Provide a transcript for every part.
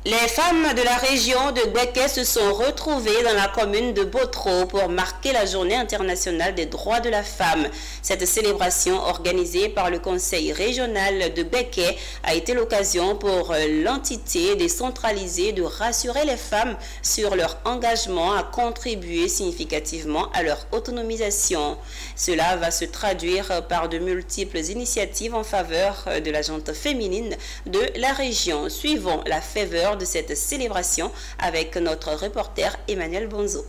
Les femmes de la région de Gbeke se sont retrouvées dans la commune de Botro pour marquer la journée internationale des droits de la femme. Cette célébration organisée par le conseil régional de Gbeke a été l'occasion pour l'entité décentralisée de rassurer les femmes sur leur engagement à contribuer significativement à leur autonomisation. Cela va se traduire par de multiples initiatives en faveur de la gente féminine de la région. Suivons la faveur de cette célébration avec notre reporter Emmanuel Bonzo.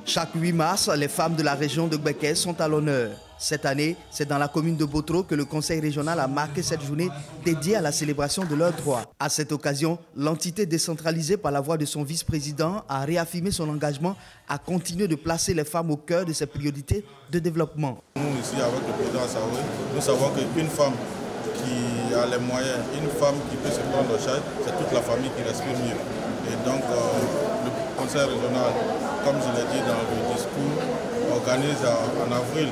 Chaque 8 mars, les femmes de la région de Gbeke sont à l'honneur. Cette année, c'est dans la commune de Botro que le conseil régional a marqué cette journée dédiée à la célébration de leurs droits. À cette occasion, l'entité décentralisée par la voix de son vice-président a réaffirmé son engagement à continuer de placer les femmes au cœur de ses priorités de développement. Nous, ici, avec le président Assaoué, nous savons qu'une femme qui a les moyens, une femme qui peut se prendre en charge, c'est toute la famille qui respire mieux. Et donc, le conseil régional, comme je l'ai dit dans le discours, organise en avril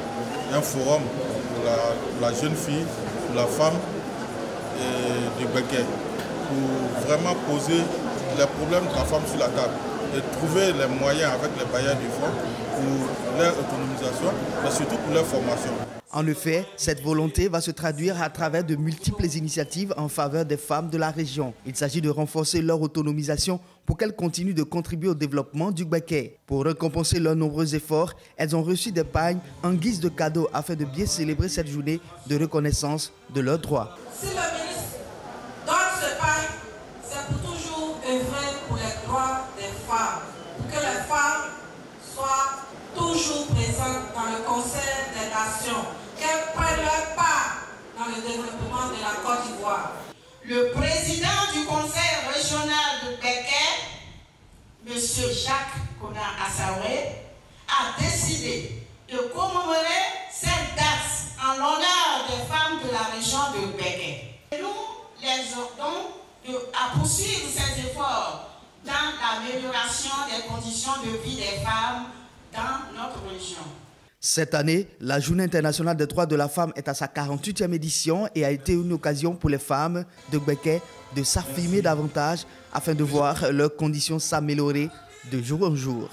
un forum pour la jeune fille, pour la femme du Gbeke, pour vraiment poser les problèmes de la femme sur la table et trouver les moyens avec les bailleurs du fonds pour leur autonomisation, mais surtout pour leur formation. En effet, cette volonté va se traduire à travers de multiples initiatives en faveur des femmes de la région. Il s'agit de renforcer leur autonomisation pour qu'elles continuent de contribuer au développement du Gbeke. Pour récompenser leurs nombreux efforts, elles ont reçu des pagnes en guise de cadeaux afin de bien célébrer cette journée de reconnaissance de leurs droits. Si le ministre donne ce pagne, c'est pour toujours œuvrer pour les droits des femmes, pour que les femmes soient toujours présentes dans le Conseil des Nations, qu'elles prennent leur part dans le développement de la Côte d'Ivoire. Le président du Conseil régional de Gbeke, M. Jacques Kona Assaoué, a décidé de commémorer cette date en l'honneur des femmes de la région de Gbeke. Nous les exhortons à poursuivre ces efforts dans l'amélioration des conditions de vie des femmes dans notre région. Cette année, la Journée internationale des droits de la femme est à sa 48e édition et a été une occasion pour les femmes de Gbeke de s'affirmer davantage afin de voir leurs conditions s'améliorer de jour en jour.